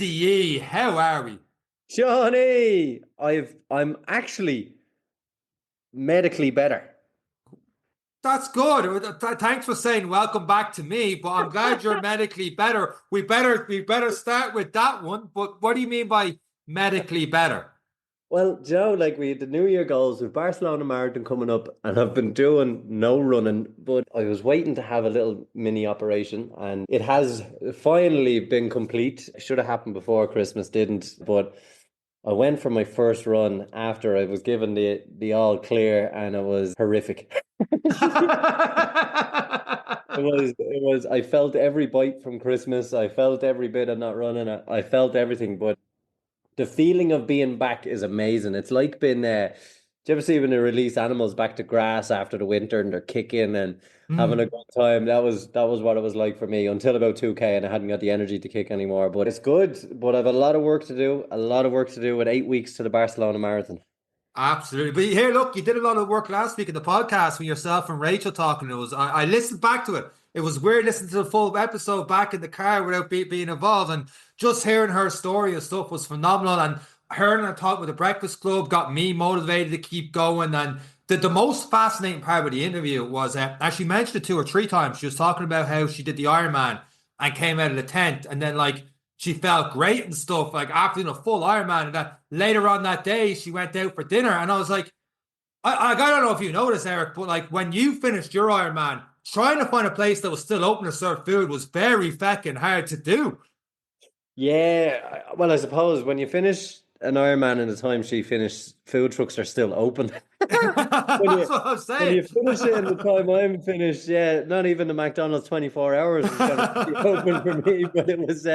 Easy, how are we? Johnny, I'm actually medically better. That's good. Thanks for saying welcome back to me, but I'm glad you're medically better. We better start with that one. But what do you mean by medically better? Well, Joe, like we had the New Year goals with Barcelona Marathon coming up, and I've been doing no running, but I was waiting to have a little mini operation, and it has finally been complete. It should have happened before Christmas, didn't, but I went for my first run after I was given the all clear, and it was horrific. It was, I felt every bite from Christmas. I felt every bit of not running. I felt everything, but the feeling of being back is amazing. It's like being, do you ever see when they release animals back to grass after the winter and they're kicking and having a Mm. good time? That was what it was like for me until about 2K and I hadn't got the energy to kick anymore. But it's good. But I've a lot of work to do, a lot of work to do with 8 weeks to the Barcelona Marathon. Absolutely. But here, look, you did a lot of work last week in the podcast with yourself and Rachel talking. I listened back to it. It was weird listening to the full episode back in the car without being involved. And just hearing her story and stuff was phenomenal. And hearing her talk with the Breakfast Club got me motivated to keep going. And the most fascinating part of the interview was, as she mentioned it 2 or 3 times, she was talking about how she did the Ironman and came out of the tent. And then, like, she felt great and stuff, like after doing a full Ironman. And that later on that day, she went out for dinner. And I was like, I don't know if you noticed, Eric, but like when you finished your Ironman, trying to find a place that was still open to serve food was very feckin' hard to do. Yeah, well, I suppose when you finish an Ironman in the time she finished, food trucks are still open. When That's you what I'm when saying. you finish it in the time I'm finished, yeah, not even the McDonald's 24 hours is gonna be open for me. But it was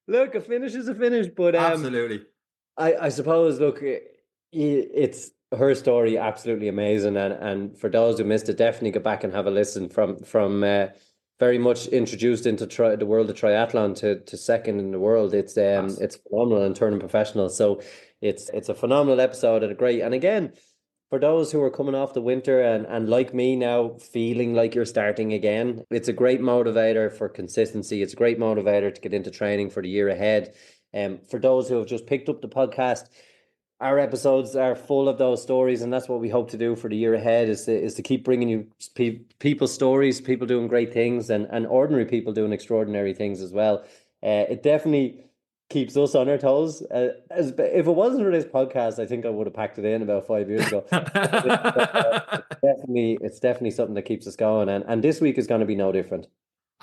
look, a finish is a finish. But Absolutely. I suppose look, it's her story absolutely amazing, and for those who missed it, definitely go back and have a listen from very much introduced into the world of triathlon to second in the world. Class. It's phenomenal and turning professional. So it's a phenomenal episode and a great. And again, for those who are coming off the winter and like me now feeling like you're starting again, it's a great motivator for consistency. It's a great motivator to get into training for the year ahead. For those who have just picked up the podcast, our episodes are full of those stories, and that's what we hope to do for the year ahead is to keep bringing you people's stories, people doing great things, and ordinary people doing extraordinary things as well. It definitely keeps us on our toes. If it wasn't for this podcast, I think I would have packed it in about 5 years ago. It's definitely something that keeps us going, and this week is going to be no different.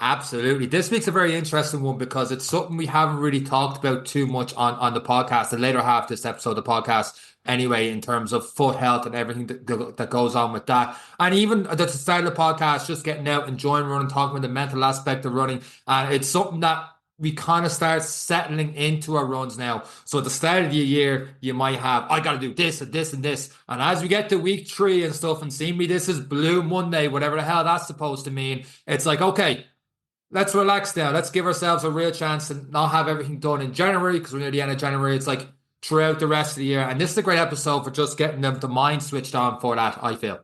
Absolutely. This week's a very interesting one because it's something we haven't really talked about too much on the podcast, the later half of this episode of the podcast, anyway, in terms of foot health and everything that goes on with that. And even at the start of the podcast, just getting out, enjoying running, talking about the mental aspect of running. And it's something that we kind of start settling into our runs now. So at the start of the year, you might have, I got to do this and this and this. And as we get to week 3 and stuff, and see me, this is Blue Monday, whatever the hell that's supposed to mean. It's like, okay, let's relax now. Let's give ourselves a real chance to not have everything done in January because we're near the end of January. It's like throughout the rest of the year. And this is a great episode for just getting them the mind switched on for that, I feel.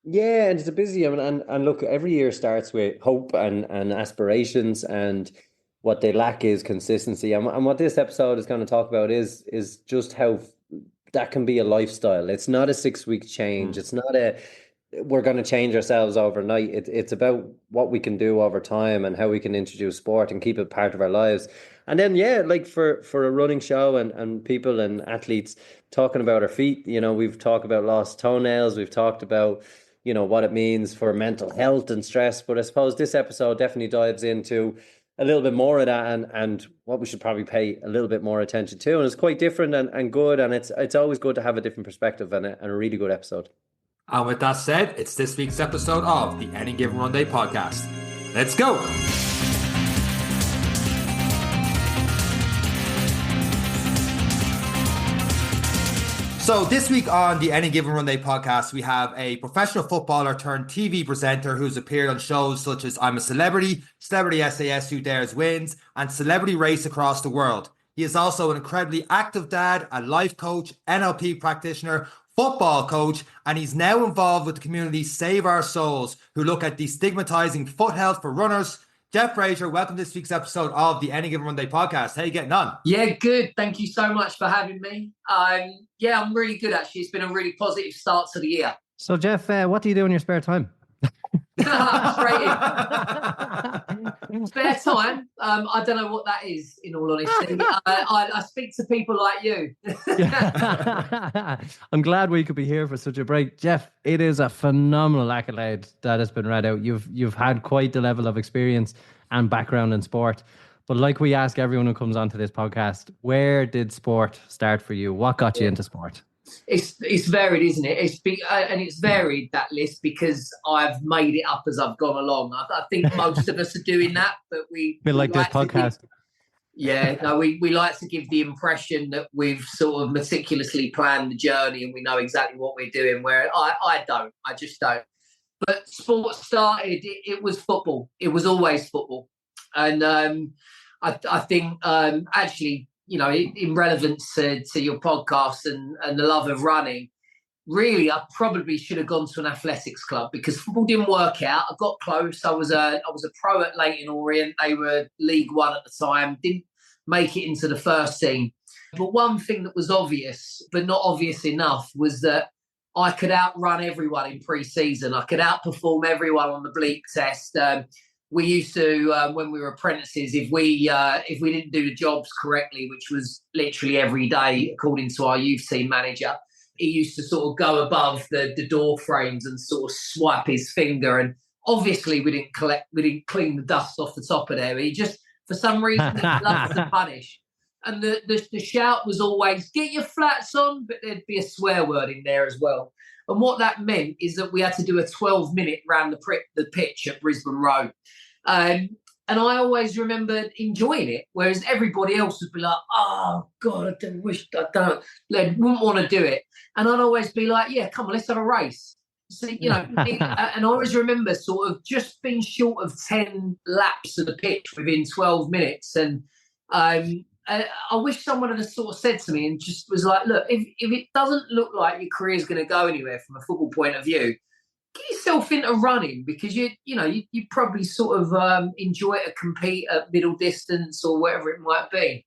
Yeah, and it's a busy. I mean, and look, every year starts with hope and aspirations, and what they lack is consistency. And what this episode is going to talk about is just how that can be a lifestyle. It's not a 6 week change. Mm. It's not a we're going to change ourselves overnight. It's about what we can do over time and how we can introduce sport and keep it part of our lives. And then, yeah, like for a running show and people and athletes talking about our feet, we've talked about lost toenails. We've talked about, what it means for mental health and stress. But I suppose this episode definitely dives into a little bit more of that and what we should probably pay a little bit more attention to. And it's quite different and good. And it's always good to have a different perspective and a really good episode. And with that said, it's this week's episode of the Any Given Run Day podcast. Let's go. So this week on the Any Given Run Day podcast, we have a professional footballer turned TV presenter who's appeared on shows such as I'm a Celebrity, Celebrity SAS Who Dares Wins, and Celebrity Race Across the World. He is also an incredibly active dad, a life coach, NLP practitioner, football coach, and he's now involved with the community Save Our Souls, who look at destigmatizing foot health for runners, Jeff Fraser, welcome to this week's episode of the Any Given Monday podcast. How you getting on? Yeah, good. Thank you so much for having me. Yeah, I'm really good, actually. It's been a really positive start to the year. So, Jeff, what do you do in your spare time? Straight in. Spare time? I don't know what that is, in all honesty. I speak to people like you. I'm glad we could be here for such a break. Jeff, it is a phenomenal accolade that has been read out. You've had quite the level of experience and background in sport. But like we ask everyone who comes onto this podcast, where did sport start for you? What got you into sport? It's varied, isn't it? And it's varied, that list, because I've made it up as I've gone along. I think most of us are doing that, but we like this podcast. We like to give the impression that we've sort of meticulously planned the journey and we know exactly what we're doing, where I don't. I just don't. But sport started, it was football. It was always football. And I think actually, you know, in relevance to your podcast and the love of running, really, I probably should have gone to an athletics club because football didn't work out. I got close. I was a pro at Leyton Orient. They were League One at the time. Didn't make it into the first team. But one thing that was obvious, but not obvious enough, was that I could outrun everyone in pre-season. I could outperform everyone on the bleep test. We used to, when we were apprentices, if we didn't do the jobs correctly, which was literally every day, according to our youth team manager, he used to sort of go above the door frames and sort of swipe his finger. And obviously, we didn't clean the dust off the top of there. He just, for some reason, he loved to punish. And the shout was always, get your flats on, but there'd be a swear word in there as well. And what that meant is that we had to do a 12-minute round the pitch at Brisbane Road. And I always remembered enjoying it, whereas everybody else would be like, oh, God, I wouldn't want to do it. And I'd always be like, yeah, come on, let's have a race. So, you know, and I always remember sort of just being short of 10 laps of the pitch within 12 minutes. And I wish someone had sort of said to me and just was like, look, if it doesn't look like your career is going to go anywhere from a football point of view, get yourself into running because you probably sort of enjoy it to compete at middle distance or whatever it might be.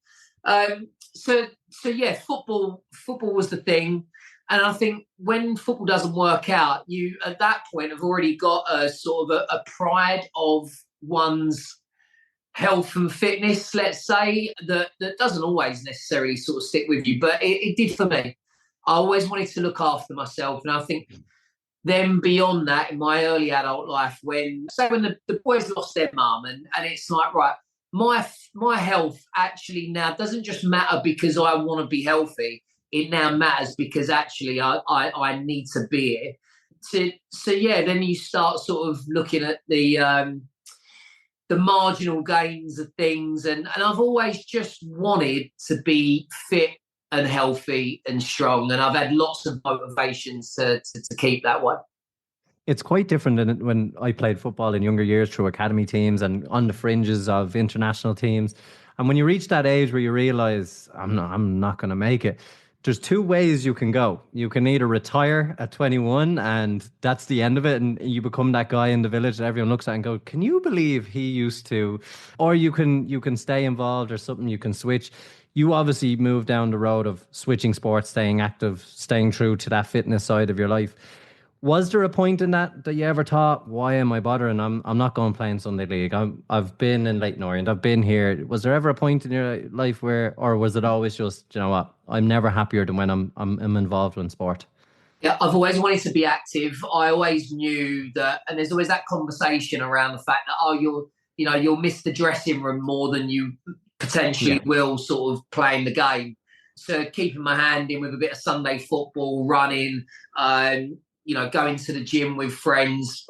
So yeah, football was the thing. And I think when football doesn't work out, you at that point have already got a sort of a pride of one's health and fitness, let's say, that doesn't always necessarily sort of stick with you, but it did for me. I always wanted to look after myself, and I think then beyond that, in my early adult life, when the boys lost their mum, and it's like, right, my health actually now doesn't just matter because I want to be healthy. It now matters because actually I need to be here. So yeah, then you start sort of looking at the marginal gains of things. And I've always just wanted to be fit and healthy and strong. And I've had lots of motivations to keep that way. It's quite different than when I played football in younger years through academy teams and on the fringes of international teams. And when you reach that age where you realize I'm not going to make it, there's two ways you can go. You can either retire at 21 and that's the end of it, and you become that guy in the village that everyone looks at and go, can you believe he used to? Or you can stay involved or something, you can switch. You obviously moved down the road of switching sports, staying active, staying true to that fitness side of your life. Was there a point in that you ever thought, why am I bothering? I'm not going playing Sunday League. I've been in Leyton Orient. I've been here. Was there ever a point in your life where, or was it always just, you know what, I'm never happier than when I'm involved in sport? Yeah, I've always wanted to be active. I always knew that, and there's always that conversation around the fact that, you'll miss the dressing room more than you potentially will sort of playing the game. So keeping my hand in with a bit of Sunday football, running, going to the gym with friends.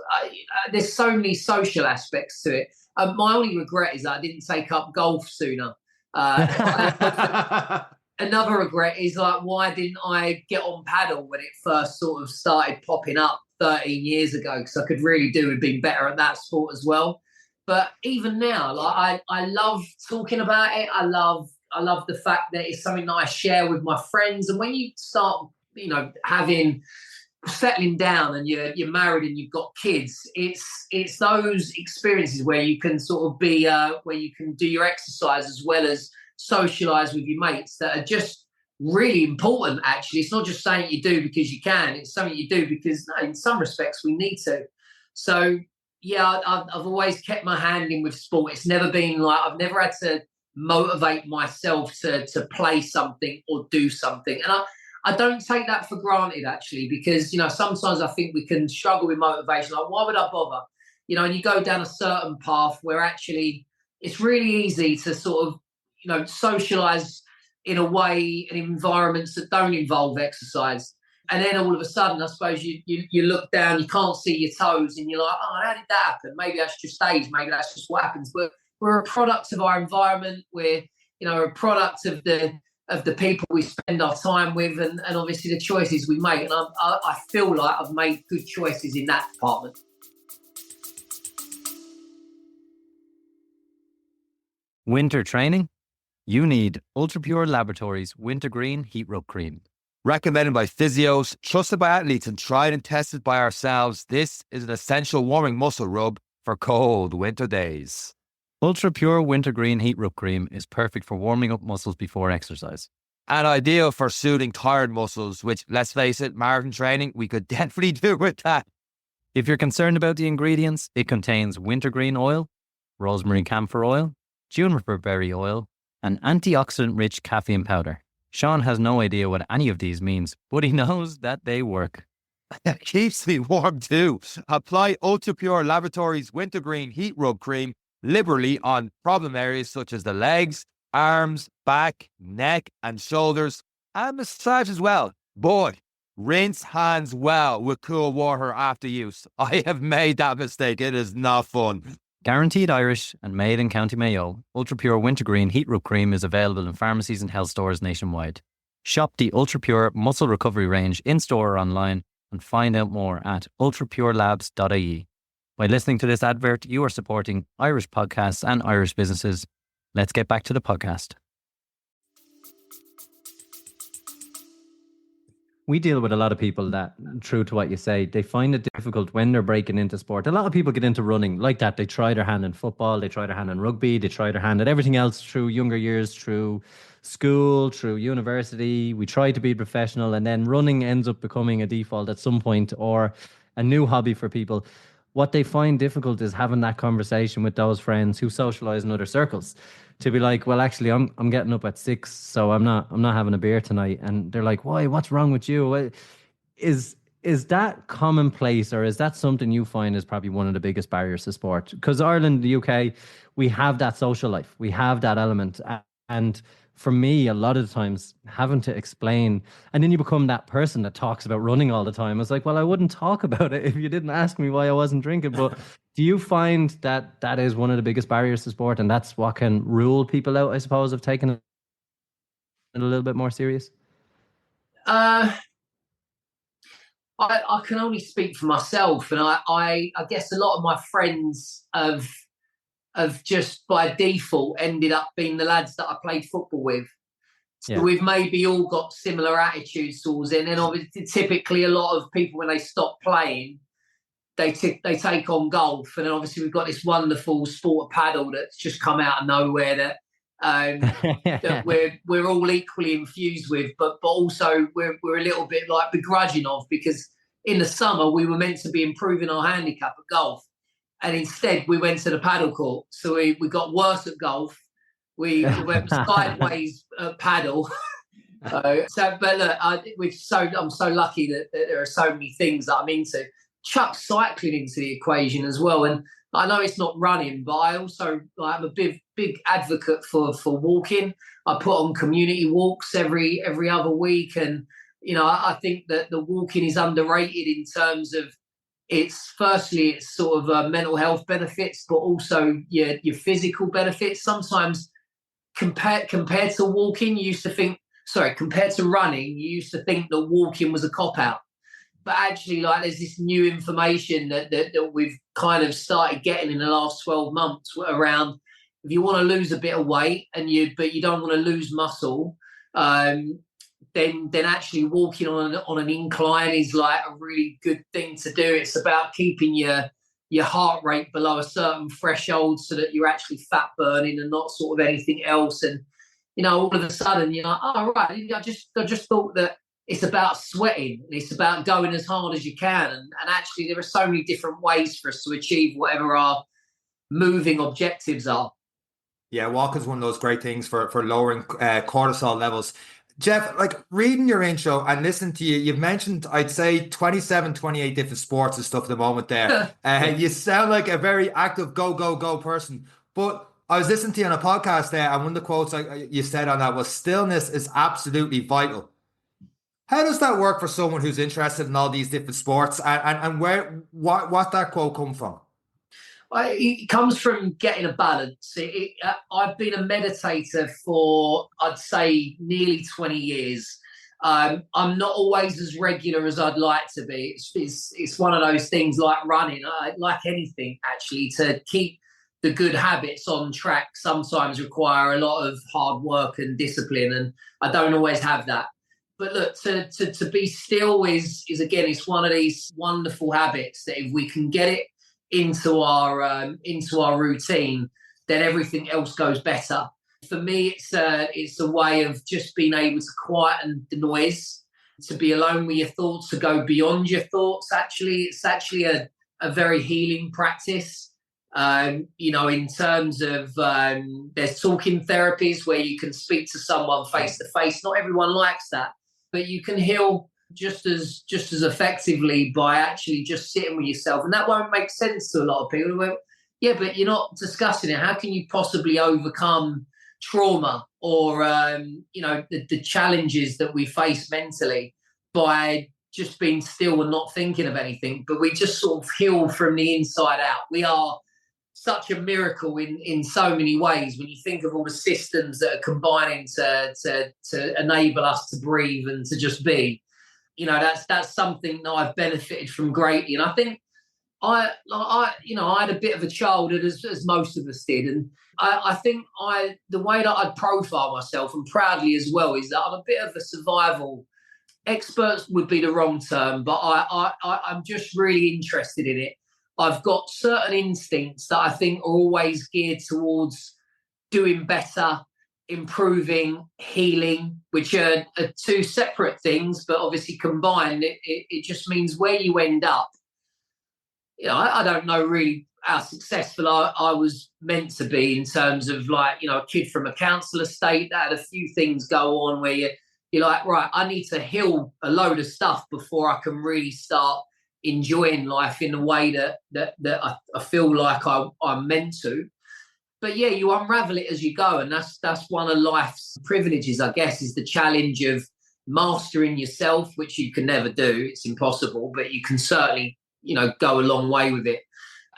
There's so many social aspects to it. My only regret is that I didn't take up golf sooner. Another regret is like, why didn't I get on paddle when it first sort of started popping up 13 years ago? Because I could really do with being better at that sport as well. But even now, like I love talking about it. I love the fact that it's something that I share with my friends. And when you start, having settling down and you're married and you've got kids, it's those experiences where you can sort of be where you can do your exercise as well as socialize with your mates that are just really important. Actually, it's not just something you do because you can, it's something you do because in some respects we need to. So yeah, I've always kept my hand in with sport. It's never been like, I've never had to motivate myself to play something or do something. And I don't take that for granted, actually, because, sometimes I think we can struggle with motivation. Like, why would I bother? And you go down a certain path where actually it's really easy to sort of, socialize in a way in environments that don't involve exercise. And then all of a sudden, I suppose you look down, you can't see your toes, and you're like, oh, how did that happen? Maybe that's just age. Maybe that's just what happens. But we're a product of our environment. We're, a product of the people we spend our time with, and obviously the choices we make. And I feel like I've made good choices in that department. Winter training? You need Ultra Pure Laboratories Wintergreen Heat Rub Cream. Recommended by physios, trusted by athletes, and tried and tested by ourselves, this is an essential warming muscle rub for cold winter days. Ultra Pure Wintergreen Heat Rub Cream is perfect for warming up muscles before exercise. And ideal for soothing tired muscles, which, let's face it, marathon training, we could definitely do with that. If you're concerned about the ingredients, it contains wintergreen oil, rosemary camphor oil, juniper berry oil, and antioxidant-rich caffeine powder. Sean has no idea what any of these means, but he knows that they work. It keeps me warm too. Apply Ultra Pure Laboratories Wintergreen Heat Rub Cream liberally on problem areas such as the legs, arms, back, neck, and shoulders, and massage as well. But rinse hands well with cool water after use. I have made that mistake. It is not fun. Guaranteed Irish and made in County Mayo, Ultra Pure Wintergreen Heat Rub Cream is available in pharmacies and health stores nationwide. Shop the Ultra Pure Muscle Recovery range in-store or online and find out more at ultrapurelabs.ie. By listening to this advert, you are supporting Irish podcasts and Irish businesses. Let's get back to the podcast. We deal with a lot of people that, true to what you say, they find it difficult when they're breaking into sport. A lot of people get into running like that. They try their hand in football, they try their hand in rugby, they try their hand at everything else through younger years, through school, through university. We try to be professional, and then running ends up becoming a default at some point or a new hobby for people. What they find difficult is having that conversation with those friends who socialize in other circles, to be like, well, actually, I'm getting up at 6, so I'm not having a beer tonight. And they're like, why? What's wrong with you? Is that commonplace, or is that something you find is probably one of the biggest barriers to sport? Because Ireland, the UK, we have that social life, we have that element, and for me, a lot of the times, having to explain, and then you become that person that talks about running all the time. It's like, well, I wouldn't talk about it if you didn't ask me why I wasn't drinking. But do you find that that is one of the biggest barriers to sport, and that's what can rule people out, I suppose, of taking it a little bit more serious? I can only speak for myself, and I guess a lot of my friends have just by default ended up being the lads that I played football with. So we've maybe all got similar attitudes towards it. And then obviously typically a lot of people, when they stop playing, they take on golf. And then obviously we've got this wonderful sport of paddle that's just come out of nowhere that we're all equally infused with, but also we're a little bit like begrudging of, because in the summer we were meant to be improving our handicap at golf. And instead, we went to the paddle court. So we got worse at golf. We went sideways at paddle. But look, I'm so lucky that there are so many things that I'm into. Chuck cycling into the equation as well. And I know it's not running, but I also I'm a big advocate for walking. I put on community walks every other week, and I think that the walking is underrated in terms of it's sort of mental health benefits, but also your physical benefits. Sometimes compared to walking, compared to running, you used to think that walking was a cop-out. But actually, like, there's this new information that we've kind of started getting in the last 12 months around, if you want to lose a bit of weight but you don't want to lose muscle, then then actually walking on an incline is like a really good thing to do. It's about keeping your heart rate below a certain threshold so that you're actually fat burning and not sort of anything else. And, all of a sudden you're like, oh, right, I just thought that it's about sweating and it's about going as hard as you can. And actually there are so many different ways for us to achieve whatever our moving objectives are. Yeah, walking is one of those great things for lowering cortisol levels. Jeff, like reading your intro and listening to you, you've mentioned, I'd say 27, 28 different sports and stuff at the moment there. You sound like a very active go person. But I was listening to you on a podcast there, and one of the quotes you said on that was, stillness is absolutely vital. How does that work for someone who's interested in all these different sports, and what that quote come from? It comes from getting a balance. I've been a meditator for, I'd say, nearly 20 years. I'm not always as regular as I'd like to be. It's one of those things like running, like anything, actually, to keep the good habits on track sometimes require a lot of hard work and discipline, and I don't always have that. But look, to be still is again, it's one of these wonderful habits that if we can get it into our routine, then everything else goes better. For me, it's a way of just being able to quieten the noise, to be alone with your thoughts, to go beyond your thoughts. Actually, it's actually a very healing practice. In terms of there's talking therapies where you can speak to someone face to face. Not everyone likes that, but you can heal just as effectively by actually just sitting with yourself. And that won't make sense to a lot of people. Well, yeah, but you're not discussing it. How can you possibly overcome trauma or the challenges that we face mentally by just being still and not thinking of anything? But we just sort of heal from the inside out. We are such a miracle in so many ways when you think of all the systems that are combining to enable us to breathe and to just be. That's something that I've benefited from greatly. And I think I had a bit of a childhood as most of us did. And I think the way that I'd profile myself, and proudly as well, is that I'm a bit of a survival expert would be the wrong term, but I'm just really interested in it. I've got certain instincts that I think are always geared towards doing better, improving, healing, which are two separate things, but obviously combined, it just means where you end up. I don't know really how successful I was meant to be in terms of a kid from a council estate that had a few things go on where you're like, right, I need to heal a load of stuff before I can really start enjoying life in the way that I feel like I'm meant to. But yeah, you unravel it as you go, and that's one of life's privileges, I guess, is the challenge of mastering yourself, which you can never do. It's impossible, but you can certainly, go a long way with it.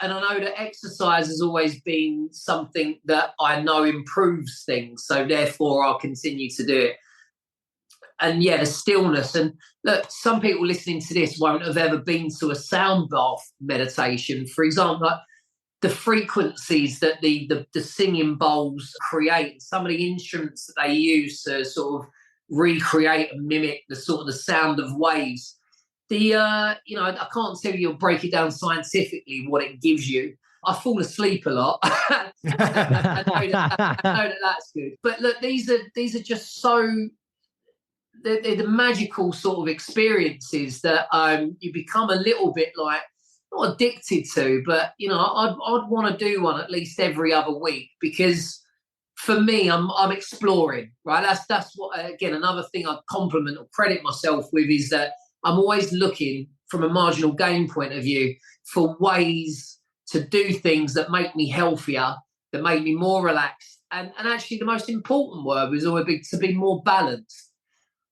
And I know that exercise has always been something that I know improves things, so therefore I'll continue to do it. And yeah, the stillness. And look, some people listening to this won't have ever been to a sound bath meditation. For example, like the frequencies that the singing bowls create, some of the instruments that they use to sort of recreate and mimic the sort of the sound of waves. I can't tell you or break it down scientifically what it gives you. I fall asleep a lot. I know that's good. But look, these are just so. They're the magical sort of experiences that you become a little bit like, not addicted to, but I'd want to do one at least every other week, because for me, I'm exploring, right? That's what, again, another thing I'd compliment or credit myself with is that I'm always looking from a marginal gain point of view for ways to do things that make me healthier, that make me more relaxed, and actually the most important word was always to be more balanced.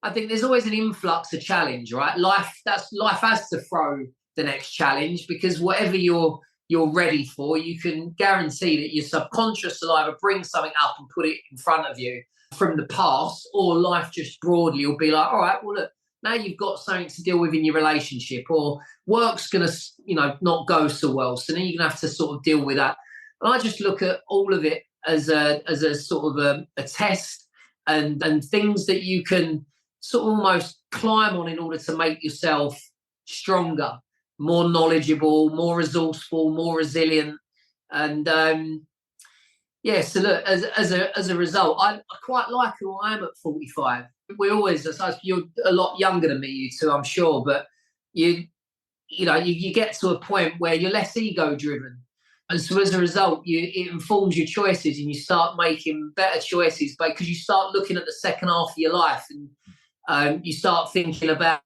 I think there's always an influx of challenge, right? Life has to throw the next challenge, because whatever you're ready for, you can guarantee that your subconscious will either bring something up and put it in front of you from the past, or life just broadly will be like, all right, well, look, now you've got something to deal with in your relationship, or work's going to, not go so well. So then you're going to have to sort of deal with that. And I just look at all of it as a sort of a test and things that you can sort of almost climb on in order to make yourself stronger, more knowledgeable, more resourceful, more resilient. And so look, as a result, I quite like who I am at 45. We always, you're a lot younger than me, you two, I'm sure, but you get to a point where you're less ego driven. And so as a result, it informs your choices, and you start making better choices because you start looking at the second half of your life, and you start thinking about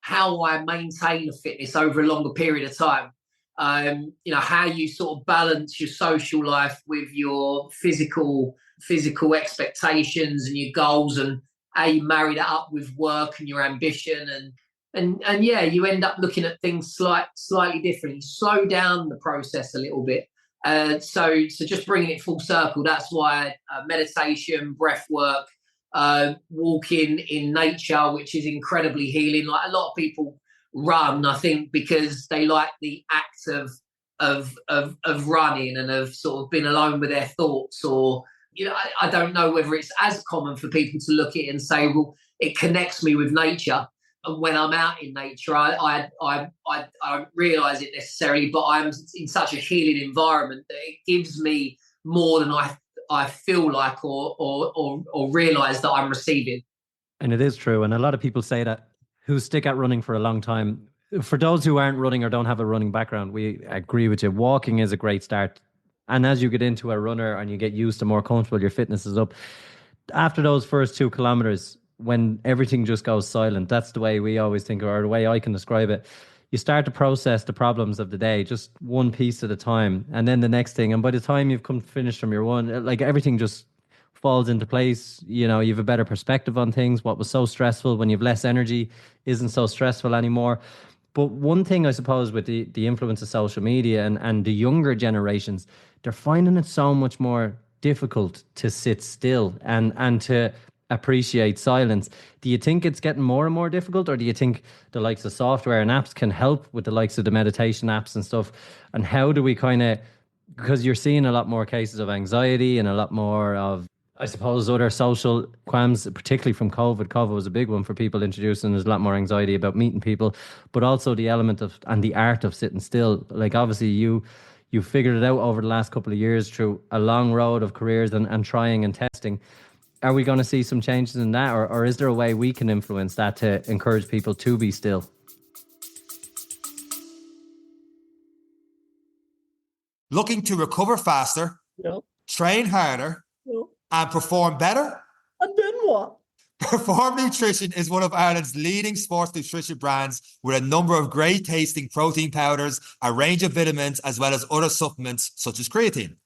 how I maintain a fitness over a longer period of time. How you sort of balance your social life with your physical expectations and your goals, and how you marry that up with work and your ambition, and you end up looking at things slightly different. You slow down the process a little bit. So just bringing it full circle, that's why meditation, breath work, walking in nature, which is incredibly healing. Like, a lot of people run, I think, because they like the act of running and have sort of been alone with their thoughts, or I don't know whether it's as common for people to look at it and say, well, it connects me with nature. And when I'm out in nature, I don't realise it necessarily, but I'm in such a healing environment that it gives me more than I feel like or realise that I'm receiving. And it is true. And a lot of people say that who stick at running for a long time. For those who aren't running or don't have a running background, we agree with you. Walking is a great start. And as you get into a runner and you get used to more comfortable, your fitness is up. After those first 2 kilometers, when everything just goes silent, that's the way we always think, or the way I can describe it. You start to process the problems of the day, just one piece at a time, and then the next thing. And by the time you've come finished from your one, like, everything just falls into place. You have a better perspective on things. What was so stressful, when you have less energy, isn't so stressful anymore. But one thing, I suppose, with the influence of social media and the younger generations, they're finding it so much more difficult to sit still and to appreciate silence. Do you think it's getting more and more difficult, or do you think the likes of software and apps can help with the likes of the meditation apps and stuff? And how do we because you're seeing a lot more cases of anxiety and a lot more of, I suppose, other social qualms, particularly from COVID. COVID was a big one for people introducing. There's a lot more anxiety about meeting people, but also the element of and the art of sitting still. Like, obviously you figured it out over the last couple of years through a long road of careers and trying and testing. Are we going to see some changes in that, or is there a way we can influence that to encourage people to be still? Looking to recover faster, train harder, and perform better? And then what? Perform Nutrition is one of Ireland's leading sports nutrition brands, with a number of great tasting protein powders, a range of vitamins, as well as other supplements such as creatine.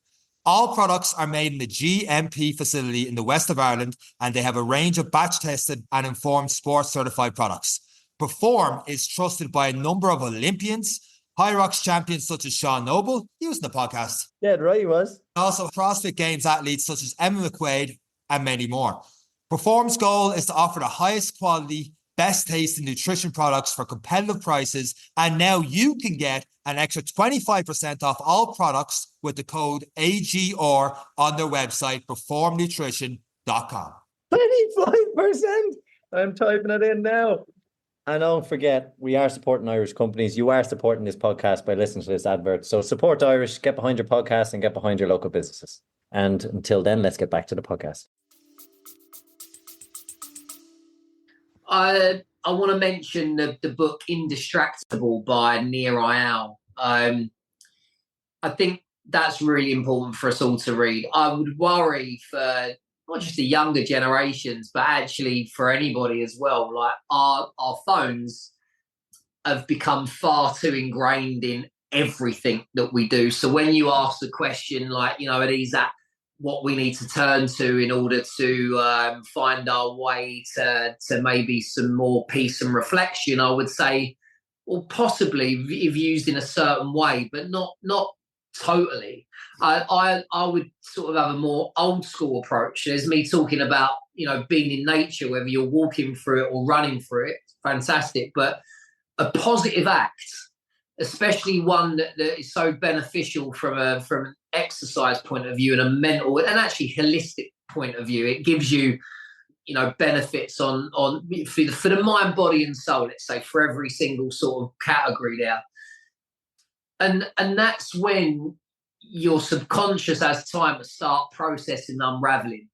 All products are made in the GMP facility in the west of Ireland, and they have a range of batch tested and informed sports certified products. Perform is trusted by a number of Olympians, High Rocks champions such as Sean Noble, he was in the podcast. Yeah, right, he was. Also CrossFit Games athletes such as Emma McQuaid and many more. Perform's goal is to offer the highest quality, best tasting nutrition products for competitive prices, and now you can get an extra 25% off all products with the code AGR on their website, performnutrition.com. 25%? I'm typing it in now. And don't forget, we are supporting Irish companies. You are supporting this podcast by listening to this advert. So support Irish, get behind your podcast and get behind your local businesses. And until then, let's get back to the podcast. I want to mention the book Indistractable by Nir Eyal. I think that's really important for us all to read. I would worry for not just the younger generations, but actually for anybody as well. Like, our phones have become far too ingrained in everything that we do. So when you ask the question, like, are these at what we need to turn to in order to find our way to maybe some more peace and reflection, I would say, well, possibly if used in a certain way, but not totally. I would sort of have a more old school approach. There's me talking about, being in nature, whether you're walking through it or running through it, fantastic. But a positive act, especially one that is so beneficial from an exercise point of view and a mental and actually holistic point of view, it gives you benefits on for the mind, body, and soul. Let's say for every single sort of category there, and that's when your subconscious has time to start processing, unraveling.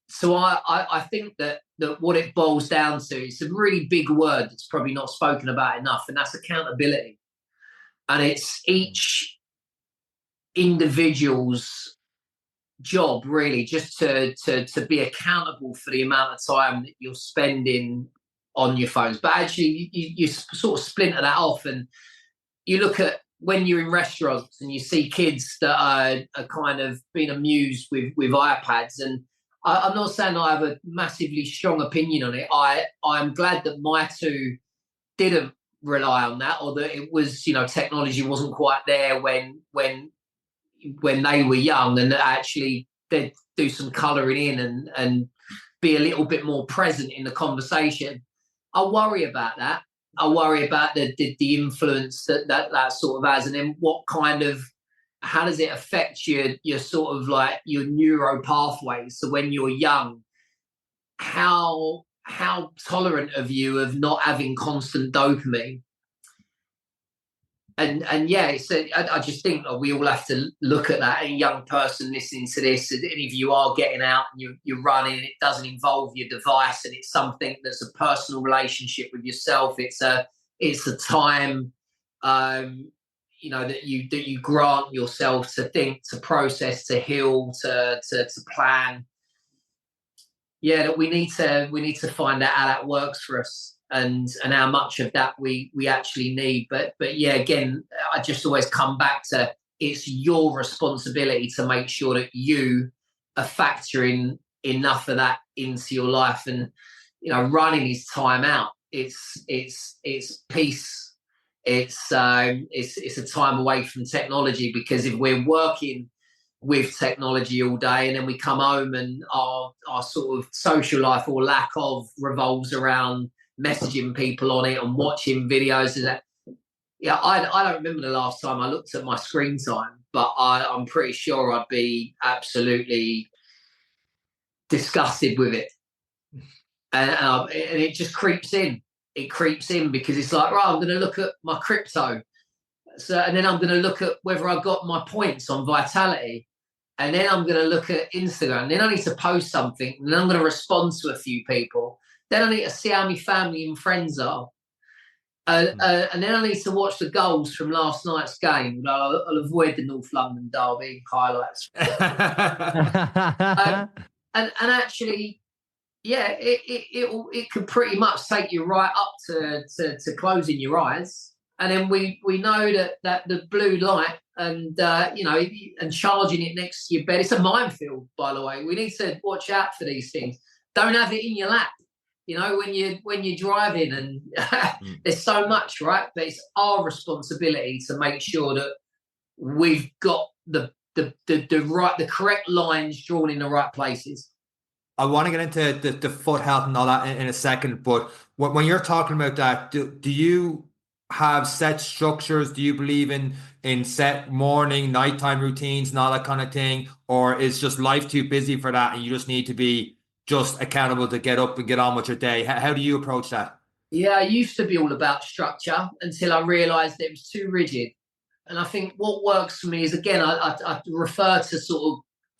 So I think that what it boils down to is a really big word that's probably not spoken about enough, and that's accountability. And it's each individual's job really just to be accountable for the amount of time that you're spending on your phones. But actually you sort of splinter that off, and you look at when you're in restaurants and you see kids that are kind of being amused with iPads, and I'm not saying I have a massively strong opinion on it. I'm glad that my two didn't rely on that, or that it was, technology wasn't quite there when they were young, and that actually they'd do some colouring in and be a little bit more present in the conversation. I worry about that. I worry about the influence that sort of has, and then how does it affect your sort of like your neuro pathways? So when you're young, how tolerant of you of not having constant dopamine? And yeah, I just think that we all have to look at that. A young person listening to this, and if you are getting out and you're running, it doesn't involve your device, and it's something that's a personal relationship with yourself. It's a time, that you grant yourself to think, to process, to heal, to plan. Yeah, that we need to find out how that works for us, and how much of that we actually need. But yeah, again, I just always come back to, it's your responsibility to make sure that you are factoring enough of that into your life. And running is time out. It's peace. It's a time away from technology, because if we're working with technology all day and then we come home and our sort of social life, or lack of, revolves around messaging people on it and watching videos, and that, I don't remember the last time I looked at my screen time, but I'm pretty sure I'd be absolutely disgusted with it, and it just creeps in. It creeps in because it's like, right, I'm going to look at my crypto, and then I'm going to look at whether I got my points on Vitality, and then I'm going to look at Instagram, and then I need to post something, and then I'm going to respond to a few people. Then I need to see how my family and friends are. And then I need to watch the goals from last night's game. I'll avoid the North London derby highlights. And actually, yeah, it could pretty much take you right up to closing your eyes. And then we know that the blue light and and charging it next to your bed, it's a minefield, by the way. We need to watch out for these things. Don't have it in your lap. When you're driving, and there's so much, right? But it's our responsibility to make sure that we've got the correct lines drawn in the right places. I want to get into the foot health and all that in a second, but when you're talking about that, do you have set structures? Do you believe in set morning, nighttime routines and all that kind of thing? Or is just life too busy for that and you just need to be just accountable to get up and get on with your day? How do you approach that? Yeah, I used to be all about structure until I realised it was too rigid. And I think what works for me is, again, I refer to sort of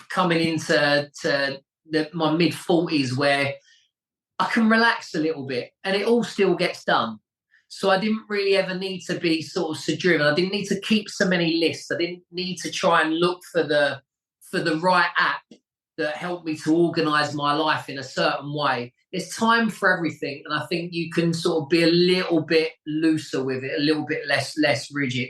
coming into my mid-40s, where I can relax a little bit and it all still gets done. So I didn't really ever need to be sort of so driven. I didn't need to keep so many lists. I didn't need to try and look for the right app that helped me to organise my life in a certain way. There's time for everything, and I think you can sort of be a little bit looser with it, a little bit less rigid.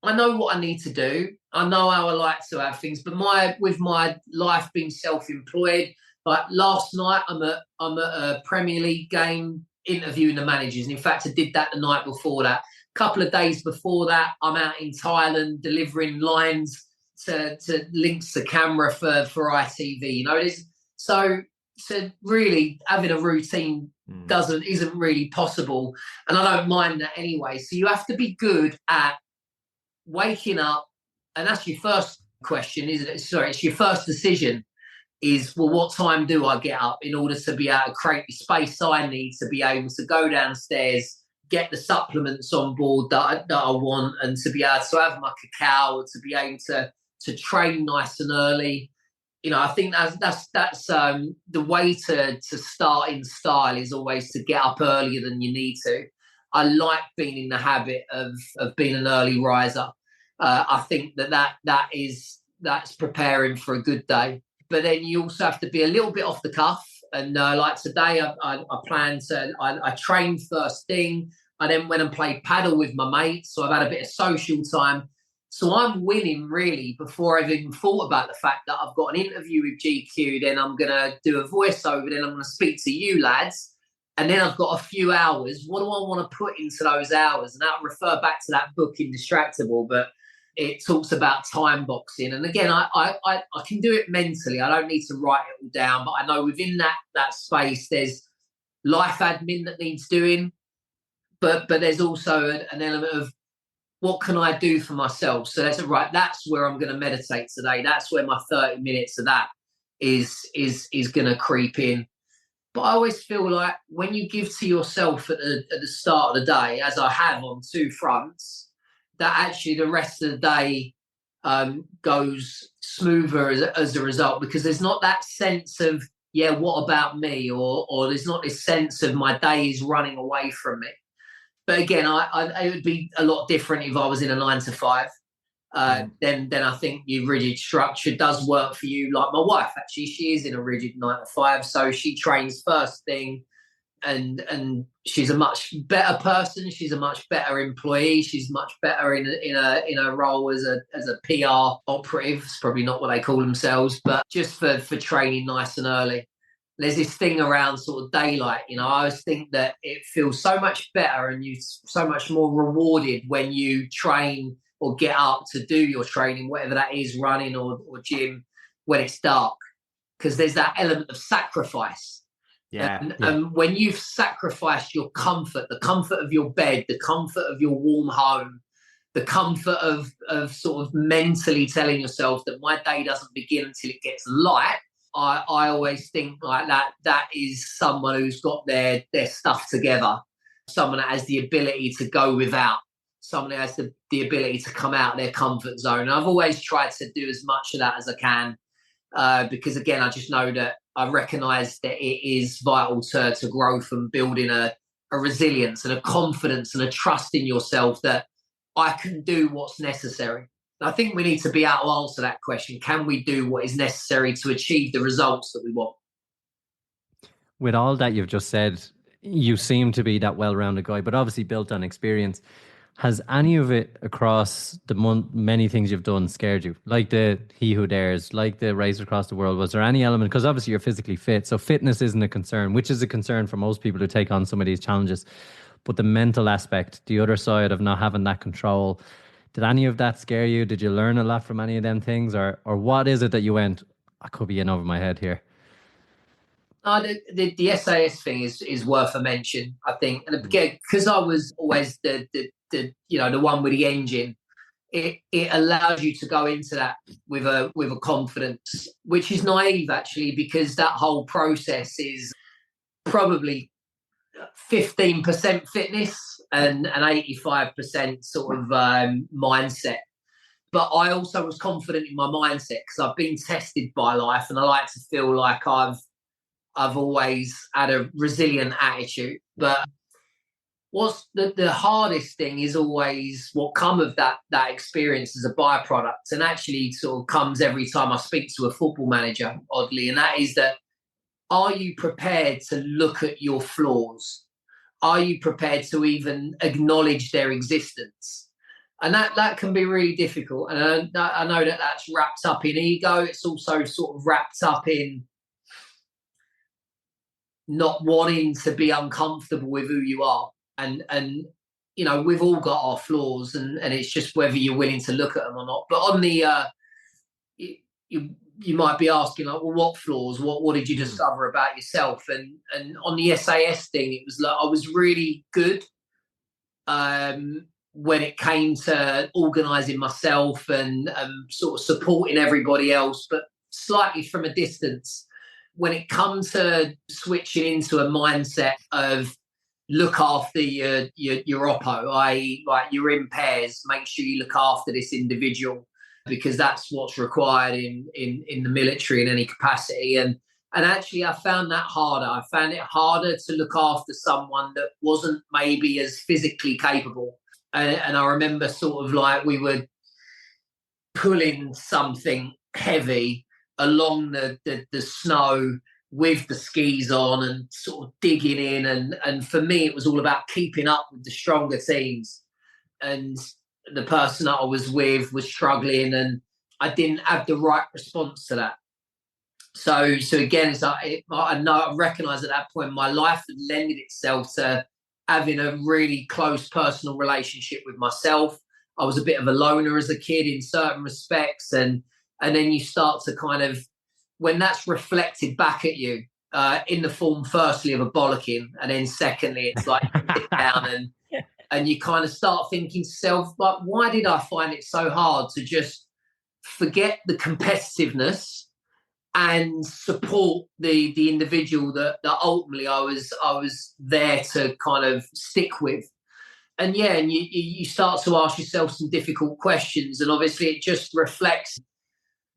I know what I need to do. I know how I like to have things, but with my life being self-employed, like last night, I'm at a Premier League game interviewing the managers. And in fact, I did that the night before that. A couple of days before that, I'm out in Thailand delivering lines to links to camera for ITV. So really having a routine isn't really possible, and I don't mind that anyway. So you have to be good at waking up, and that's your first question, isn't it? Sorry, it's your first decision. is, well, what time do I get up in order to be able to create the space I need to be able to go downstairs, get the supplements on board that I want, and to be able to have my cacao, to be able to train nice and early. I think that's the way to start in style is always to get up earlier than you need to. I like being in the habit of being an early riser. I think that's preparing for a good day. But then you also have to be a little bit off the cuff. And like today, I trained first thing. I then went and played paddle with my mates. So I've had a bit of social time. So I'm winning really before I've even thought about the fact that I've got an interview with GQ. Then I'm going to do a voiceover. Then I'm going to speak to you lads. And then I've got a few hours. What do I want to put into those hours? And I'll refer back to that book, Indistractable. But it talks about time boxing. And again, I can do it mentally. I don't need to write it all down, but I know within that space, there's life admin that needs doing, but there's also an element of what can I do for myself? So that's right. That's where I'm going to meditate today. That's where my 30 minutes of that is going to creep in. But I always feel like when you give to yourself at the start of the day, as I have on two fronts, that actually the rest of the day goes smoother as a result, because there's not that sense of, what about me? Or there's not this sense of my day is running away from me. But again, it would be a lot different if I was in a 9 to 5. Then I think your rigid structure does work for you. Like my wife, actually, she is in a rigid 9 to 5. So she trains first thing. And she's a much better person. She's a much better employee. She's much better in a role as a PR operative. It's probably not what they call themselves, but just for training nice and early. There's this thing around sort of daylight. I always think that it feels so much better and you're so much more rewarded when you train or get up to do your training, whatever that is, running or gym, when it's dark, because there's that element of sacrifice. And when you've sacrificed your comfort, the comfort of your bed, the comfort of your warm home, the comfort of sort of mentally telling yourself that my day doesn't begin until it gets light, I always think like that is someone who's got their stuff together, someone that has the ability to go without, someone that has the ability to come out of their comfort zone. And I've always tried to do as much of that as I can, because again, I just know that I recognise that it is vital to growth and building a resilience and a confidence and a trust in yourself that I can do what's necessary. I think we need to be able to answer that question. Can we do what is necessary to achieve the results that we want? With all that you've just said, you seem to be that well-rounded guy, but obviously built on experience. Has any of it across the many things you've done scared you? Like the He Who Dares, like the Race Across the World? Was there any element? Because obviously you're physically fit, so fitness isn't a concern, which is a concern for most people who take on some of these challenges. But the mental aspect, the other side of not having that control, did any of that scare you? Did you learn a lot from any of them things? Or what is it that you went, I could be in over my head here? The SAS thing is worth a mention, I think. And again, because I was always the one with the engine, it allows you to go into that with a confidence, which is naive actually, because that whole process is probably 15% fitness and 85% sort of mindset. But I also was confident in my mindset because I've been tested by life, and I like to feel like I've always had a resilient attitude. But what's the hardest thing is always what come of that experience as a byproduct, and actually sort of comes every time I speak to a football manager, oddly, and that is that, are you prepared to look at your flaws? Are you prepared to even acknowledge their existence? And that can be really difficult. And I know that that's wrapped up in ego. It's also sort of wrapped up in not wanting to be uncomfortable with who you are. And we've all got our flaws, and it's just whether you're willing to look at them or not. But on the you might be asking, like, well, what flaws? What did you discover about yourself? And on the SAS thing, it was like I was really good when it came to organising myself and sort of supporting everybody else. But slightly from a distance. When it comes to switching into a mindset of look after your oppo, i.e. like you're in pairs, make sure you look after this individual, because that's what's required in the military in any capacity. And actually I found that harder. I found it harder to look after someone that wasn't maybe as physically capable. And I remember sort of like we were pulling something heavy along the snow with the skis on and sort of digging in. And for me, it was all about keeping up with the stronger teams. And the person that I was with was struggling, and I didn't have the right response to that. So again, I recognise at that point my life had lended itself to having a really close personal relationship with myself. I was a bit of a loner as a kid in certain respects, and then you start to kind of, when that's reflected back at you in the form, firstly, of a bollocking, and then secondly, it's like you sit down and you kind of start thinking to yourself, like, why did I find it so hard to just forget the competitiveness and support the individual that ultimately I was there to kind of stick with? And yeah, and you start to ask yourself some difficult questions, and obviously it just reflects.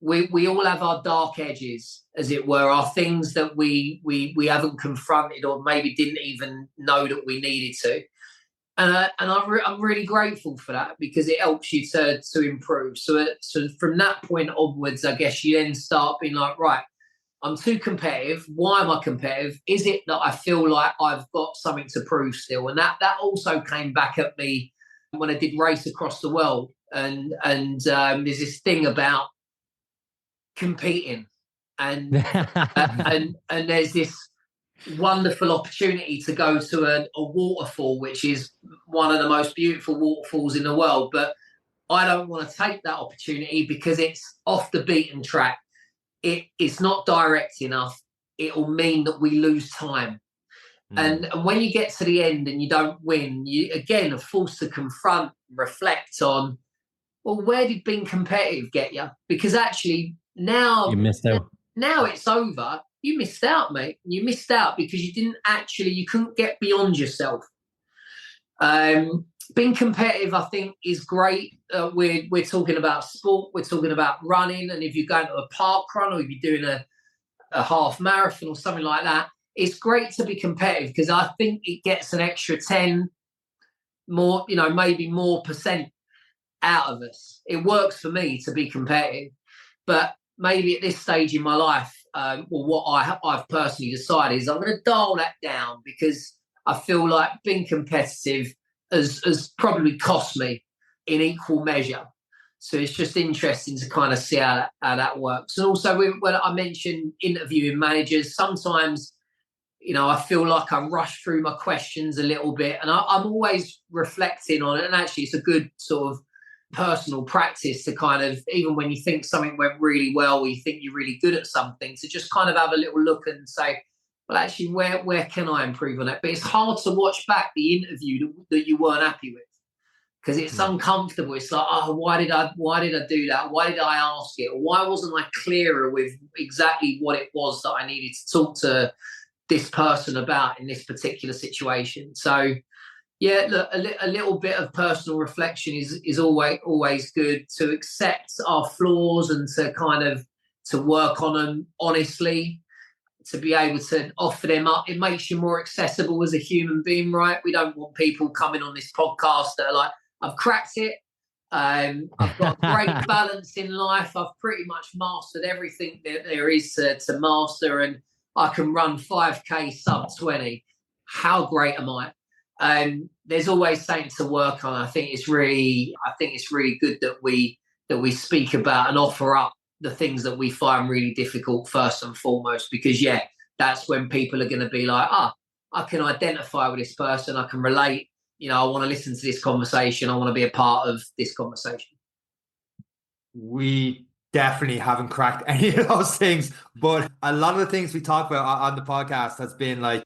We all have our dark edges, as it were, our things that we haven't confronted or maybe didn't even know that we needed to. And I'm really grateful for that, because it helps you to improve. So from that point onwards, I guess you then start being like, right, I'm too competitive. Why am I competitive? Is it that I feel like I've got something to prove still? And that also came back at me when I did Race Across the World. And there's this thing about competing, and there's this wonderful opportunity to go to a waterfall, which is one of the most beautiful waterfalls in the world. But I don't want to take that opportunity because it's off the beaten track. It's not direct enough. It will mean that we lose time. And when you get to the end and you don't win, you again are forced to confront, reflect on, well, where did being competitive get you? Because actually now you missed out. Now it's over. You missed out, mate. You missed out because you couldn't get beyond yourself. Being competitive, I think, is great. We're talking about sport. We're talking about running. And if you're going to a park run, or if you're doing a half marathon or something like that, it's great to be competitive, because I think it gets an extra 10 more, maybe more percent out of us. It works for me to be competitive. But maybe at this stage in my life, what I've personally decided is I'm going to dial that down, because I feel like being competitive has probably cost me in equal measure. So it's just interesting to kind of see how that works. And also, when I mentioned interviewing managers, sometimes, I feel like I rush through my questions a little bit, and I'm always reflecting on it. And actually, it's a good sort of personal practice to kind of, even when you think something went really well, or you think you're really good at something, to just kind of have a little look and say, well, actually, where can I improve on it? But it's hard to watch back the interview that you weren't happy with, because it's uncomfortable. It's like, oh, why did I do that? Why did I ask it? Or why wasn't I clearer with exactly what it was that I needed to talk to this person about in this particular situation? So yeah, look, a little bit of personal reflection is always good, to accept our flaws and to kind of to work on them honestly, to be able to offer them up. It makes you more accessible as a human being, right? We don't want people coming on this podcast that are like, I've cracked it. I've got a great balance in life. I've pretty much mastered everything that there is to master, and I can run 5K sub 20. How great am I? There's always something to work on. I think it's really good that we speak about and offer up the things that we find really difficult first and foremost, because that's when people are going to be like, I can identify with this person, I can relate, I want to listen to this conversation, I want to be a part of this conversation. We definitely haven't cracked any of those things. But a lot of the things we talk about on the podcast has been like,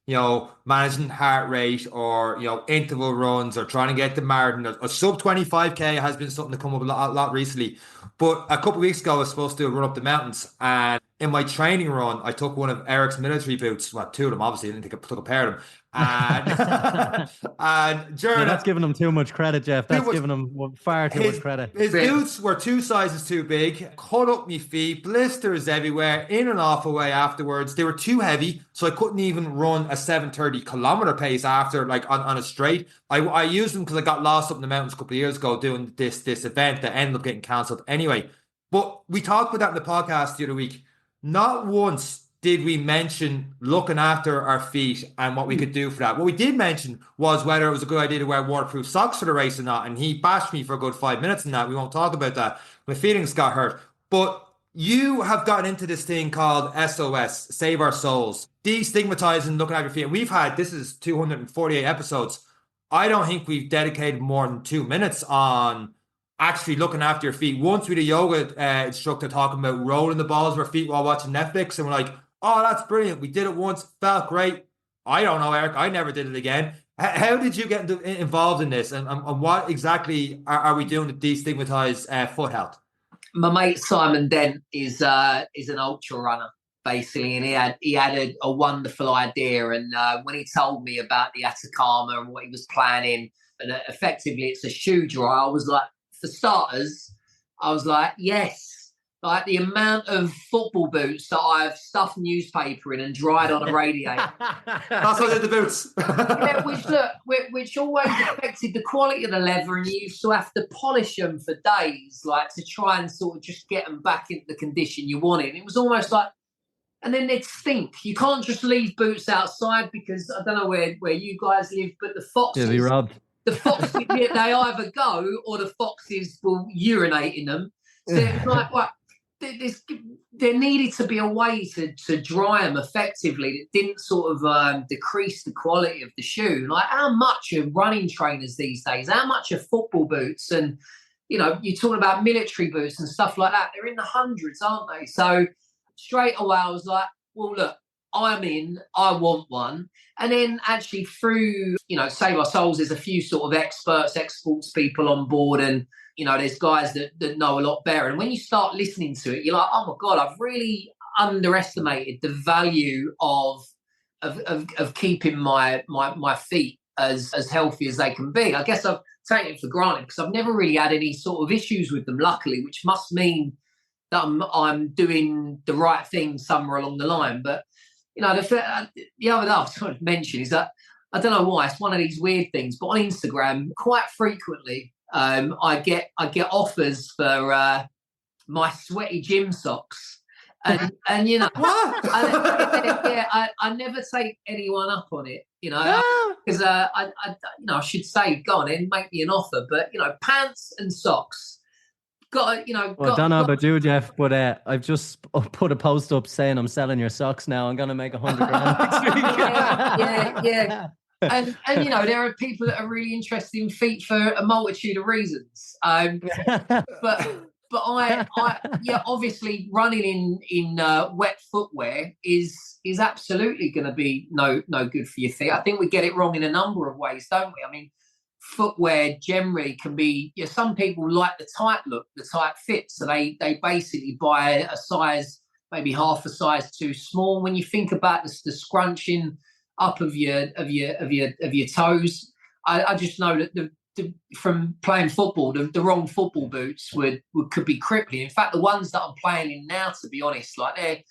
managing heart rate or, interval runs or trying to get the marathon. A sub 25K has been something to come up a lot recently. But a couple of weeks ago, I was supposed to run up the mountains. And in my training run, I took one of Eric's military boots. Well, two of them, obviously. I didn't think I took a pair of them. And, and during that's giving him too much credit, Jeff. That's giving him far too much credit. His boots were 2 sizes too big, cut up my feet, blisters everywhere, in and off away afterwards. They were too heavy, so I couldn't even run a 7:30 kilometer pace after, like on a straight. I used them because I got lost up in the mountains a couple of years ago doing this event that ended up getting cancelled anyway. But we talked about that in the podcast the other week. Not once did we mention looking after our feet and what we could do for that. What we did mention was whether it was a good idea to wear waterproof socks for the race or not. And he bashed me for a good 5 minutes in that. We won't talk about that. My feelings got hurt. But you have gotten into this thing called SOS, Save Our Souls, destigmatizing looking after your feet. And we've had, this is 248 episodes. I don't think we've dedicated more than 2 minutes on actually looking after your feet. Once we had a yoga instructor talking about rolling the balls of our feet while watching Netflix, and we're like, oh, that's brilliant. We did it once, felt great. I don't know, Eric. I never did it again. How did you get involved in this? And what exactly are we doing to destigmatize foot health? My mate Simon Dent is an ultra runner, basically, and he had a wonderful idea. And when he told me about the Atacama and what he was planning, and effectively it's a shoe dry, I was like, for starters, I was like, yes. Like the amount of football boots that I've stuffed newspaper in and dried on a radiator. That's what I did the boots. Yeah, which always affected the quality of the leather, and you used to have to polish them for days, like to try and sort of just get them back into the condition you wanted. It was almost like, and then they'd stink. You can't just leave boots outside because I don't know where you guys live, but the foxes. Yeah, be robbed. The foxes, they either go or the foxes will urinate in them. So it was like, what? There needed to be a way to dry them effectively that didn't sort of decrease the quality of the shoe. Like, how much are running trainers these days? How much are football boots? And, you're talking about military boots and stuff like that. They're in the hundreds, aren't they? So straight away I was like, well, look, I'm in, I want one. And then actually through, Save Our Souls, there's a few sort of experts, ex-sports people on board, and there's guys that know a lot better. And when you start listening to it, you're like, oh my God, I've really underestimated the value of keeping my feet as healthy as they can be. I guess I've taken it for granted because I've never really had any sort of issues with them, luckily, which must mean that I'm doing the right thing somewhere along the line. But, the other thing I was trying to mention is that, I don't know why, it's one of these weird things, but on Instagram, quite frequently, I get offers for my sweaty gym socks, and I never take anyone up on it, because I should say, go on in, make me an offer, but pants and socks. I don't know about you, Jeff, but I've just put a post up saying I'm selling your socks now. I'm going to make 100 grand next week. yeah. And there are people that are really interested in feet for a multitude of reasons. But I obviously running in wet footwear is absolutely going to be no good for your feet. I think we get it wrong in a number of ways, don't we? I mean, footwear generally can be, some people like the tight look, the tight fit, so they basically buy a size, maybe half a size too small. When you think about the scrunching up of your toes, I just know that from playing football, the wrong football boots could be crippling. In fact, the ones that I'm playing in now, to be honest, like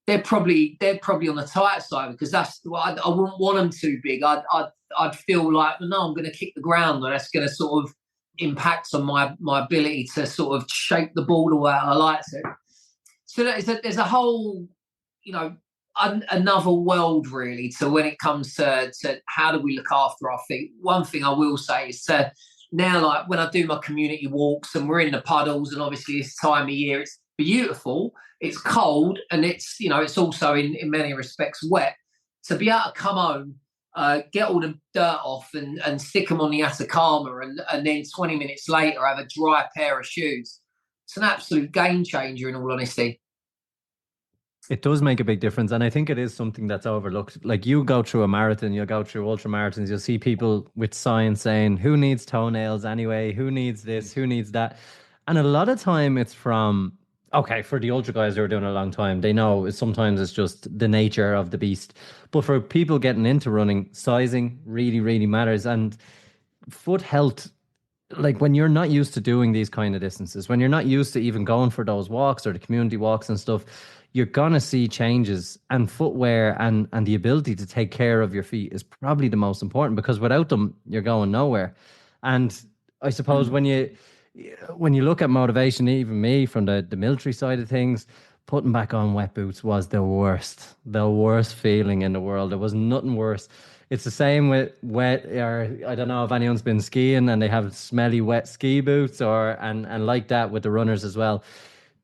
they're probably on the tight side, because that's what I wouldn't want them too big. I'd feel like, no, I'm going to kick the ground, and that's going to sort of impact on my ability to sort of shape the ball the way I like to. So there's a whole, another world really to when it comes to how do we look after our feet. One thing I will say is now, like when I do my community walks and we're in the puddles, and obviously this time of year it's beautiful, it's cold, and it's it's also in many respects wet. To be able to come home, get all the dirt off and stick them on the Atacama, and then 20 minutes later have a dry pair of shoes. It's an absolute game changer, in all honesty. It does make a big difference. And I think it is something that's overlooked. Like, you go through a marathon, you'll go through ultra marathons, you'll see people with signs saying, who needs toenails anyway? Who needs this? Who needs that? And a lot of time it's from, okay, for the ultra guys who are doing it a long time, they know sometimes it's just the nature of the beast. But for people getting into running, sizing really, really matters. And foot health, like when you're not used to doing these kind of distances, when you're not used to even going for those walks or the community walks and stuff, you're gonna see changes. And footwear and the ability to take care of your feet is probably the most important, because without them, you're going nowhere. And I suppose when you look at motivation, even me from the military side of things, putting back on wet boots was the worst feeling in the world. There was nothing worse. It's the same with wet, or I don't know if anyone's been skiing and they have smelly wet ski boots, or and like that with the runners as well.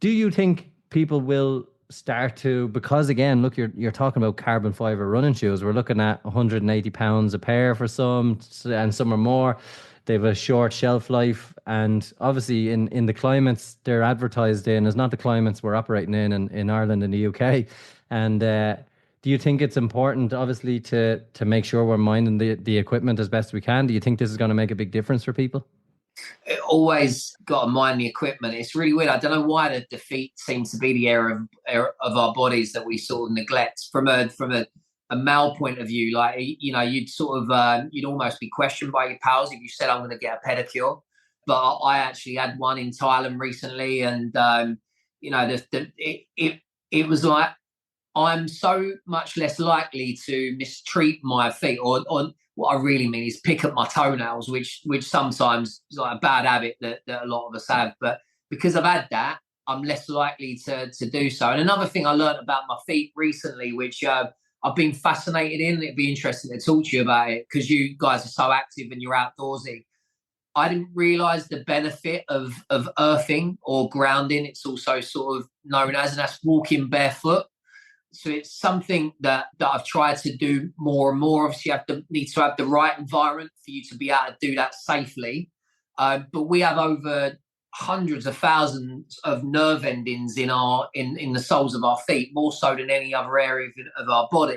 Do you think people will start to, because again, look, you're talking about carbon fiber running shoes. We're looking at 180 pounds a pair for some, and some are more. They have a short shelf life, and obviously in the climates they're advertised in is not the climates we're operating in Ireland and the UK. And do you think it's important, obviously, to make sure we're minding the equipment as best we can? Do you think this is going to make a big difference for people? It always got to mind the equipment. It's really weird. I don't know why the feet seems to be the area of our bodies that we sort of neglect from a male point of view. Like, you know, you'd sort of you'd almost be questioned by your pals if you said, I'm going to get a pedicure. But I actually had one in Thailand recently, and you know, it was like, I'm so much less likely to mistreat my feet, or what I really mean is pick up my toenails, which sometimes is like a bad habit that a lot of us have. But because I've had that, I'm less likely to do so. And another thing I learned about my feet recently, which I've been fascinated in, it'd be interesting to talk to you about it, because you guys are so active and you're outdoorsy. I didn't realise the benefit of earthing or grounding. It's also sort of known as, and that's walking barefoot. So it's something that I've tried to do more and more. Obviously, you need to have the right environment for you to be able to do that safely. But we have over hundreds of thousands of nerve endings in the soles of our feet, more so than any other area of our body.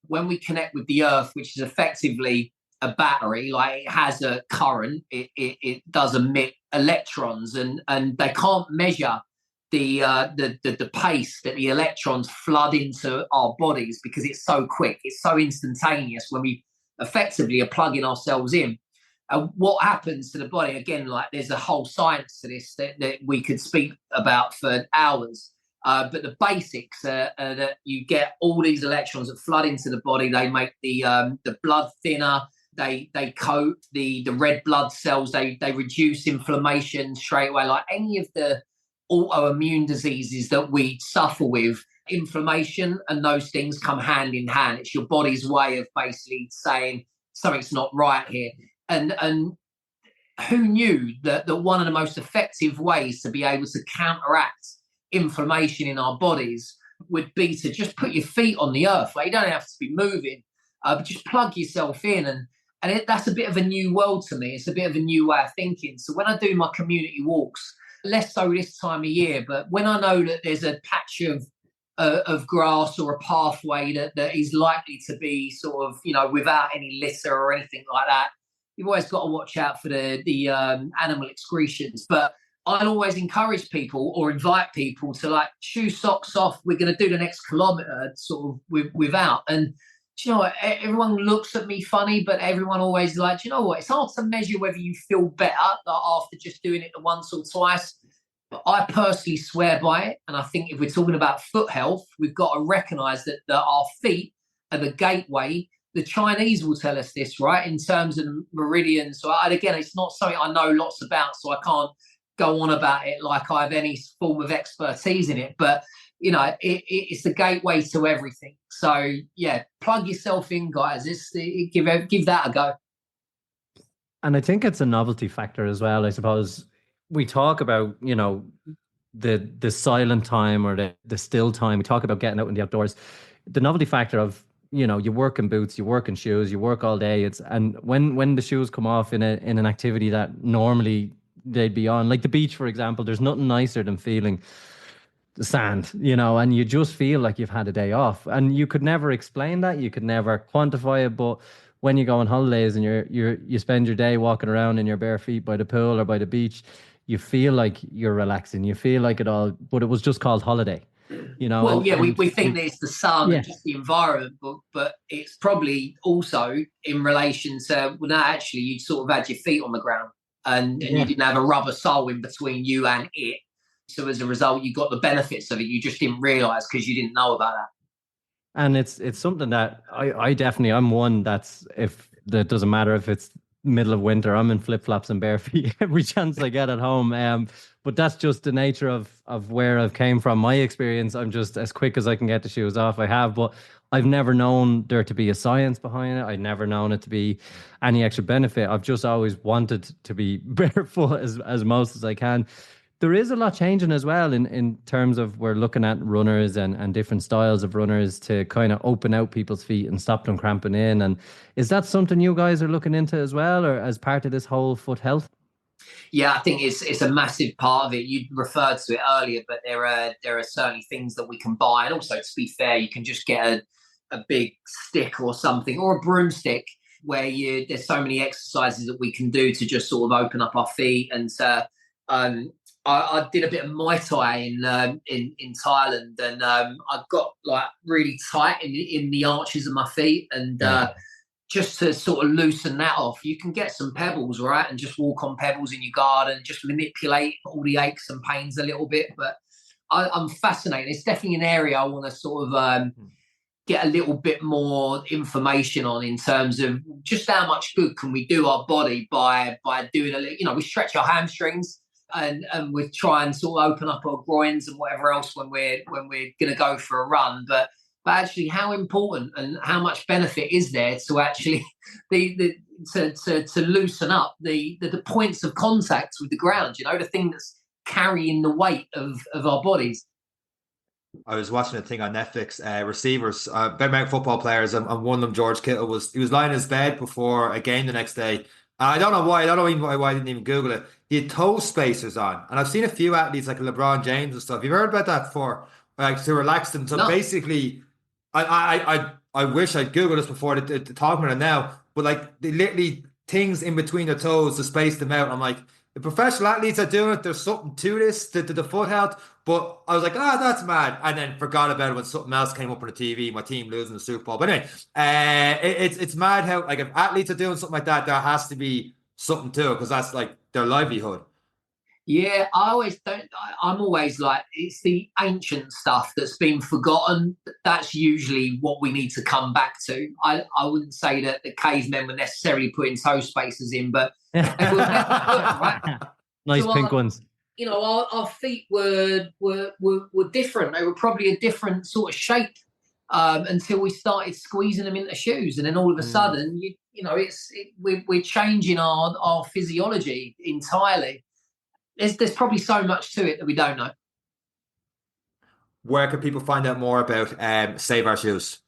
When we connect with the earth, which is effectively a battery, like it has a current, it does emit electrons, and they can't measure the pace that the electrons flood into our bodies, because it's so quick, it's so instantaneous when we effectively are plugging ourselves in. And what happens to the body, again, like there's a whole science to this that we could speak about for hours. But the basics are that you get all these electrons that flood into the body. They make the blood thinner. They coat the red blood cells. They reduce inflammation straight away. Like any of the autoimmune diseases that we suffer with, inflammation and those things come hand in hand. It's your body's way of basically saying something's not right here. And who knew that one of the most effective ways to be able to counteract inflammation in our bodies would be to just put your feet on the earth. Like, you don't have to be moving, but just plug yourself in. And that's a bit of a new world to me. It's a bit of a new way of thinking. So when I do my community walks, less so this time of year, but when I know that there's a patch of grass or a pathway that is likely to be sort of, you know, without any litter or anything like that, you've always got to watch out for the animal excretions. But I'd always encourage people or invite people to, like, shoe socks off. We're going to do the next kilometre sort of without. And do you know what? Everyone looks at me funny, but everyone always like, do you know what? It's hard to measure whether you feel better after just doing it once or twice. But I personally swear by it. And I think if we're talking about foot health, we've got to recognise that our feet are the gateway. The Chinese will tell us this, right, in terms of meridians. So, again, it's not something I know lots about, so I can't go on about it like I have any form of expertise in it. But, you know, it's the gateway to everything. So, yeah, plug yourself in, guys. Give that a go. And I think it's a novelty factor as well, I suppose. We talk about, you know, the silent time or the still time. We talk about getting out in the outdoors. The novelty factor of, you know, you work in boots, you work in shoes, you work all day. And when the shoes come off in an activity that normally they'd be on. Like the beach, for example, there's nothing nicer than feeling the sand, and you just feel like you've had a day off. And you could never explain that, you could never quantify it, but when you go on holidays and you spend your day walking around in your bare feet by the pool or by the beach, you feel like you're relaxing. You feel like it all, but it was just called holiday. Well, we think that it's the sun and just the environment, but it's probably also in relation to, well, no, actually, you sort of had your feet on the ground and you didn't have a rubber sole in between you and it. So as a result, you got the benefits of it. You just didn't realise because you didn't know about that. And it's something that I'm one that's, if that doesn't matter if it's middle of winter, I'm in flip-flops and bare feet every chance I get at home. But that's just the nature of where I've came from. My experience, I'm just as quick as I can get the shoes off, I have. But I've never known there to be a science behind it. I've never known it to be any extra benefit. I've just always wanted to be barefoot as most as I can. There is a lot changing as well in terms of we're looking at runners and different styles of runners to kind of open out people's feet and stop them cramping in. And is that something you guys are looking into as well, or as part of this whole foot health? Yeah, I think it's a massive part of it. You referred to it earlier, but there are certainly things that we can buy. And also, to be fair, you can just get a big stick or something, or a broomstick, where there's so many exercises that we can do to just sort of open up our feet. And I did a bit of Muay Thai in Thailand, and I got like really tight in the arches of my feet, and just to sort of loosen that off, you can get some pebbles, right, and just walk on pebbles in your garden, just manipulate all the aches and pains a little bit. But I'm fascinated. It's definitely an area I want to sort of get a little bit more information on, in terms of just how much good can we do our body by doing we stretch our hamstrings. And we try and sort of open up our groins and whatever else when we're going to go for a run. But actually, how important and how much benefit is there to actually to loosen up the points of contact with the ground? The thing that's carrying the weight of our bodies. I was watching a thing on Netflix, receivers, American football players, and one of them, George Kittle, was lying in his bed before a game the next day. I don't know why. I don't know even why I didn't even Google it. He had toe spacers on, and I've seen a few athletes like LeBron James and stuff. You've heard about that before, like to relax them. So basically, I wish I'd Googled this before to talk about it now. But like, they literally things in between their toes to space them out. I'm like, the professional athletes are doing it. There's something to this, to the foot health. But I was like, that's mad. And then forgot about it when something else came up on the TV, my team losing the Super Bowl. But anyway, it's mad how, like, if athletes are doing something like that, there has to be something to it, because that's like their livelihood. Yeah, I'm always like, it's the ancient stuff that's been forgotten. That's usually what we need to come back to. I wouldn't say that the cavemen were necessarily putting toe spacers in, but they were right? Nice pink ones. Our feet were different. They were probably a different sort of shape until we started squeezing them into shoes, and then all of a sudden, we're changing our physiology entirely. There's probably so much to it that we don't know. Where can people find out more about Save Our Shoes?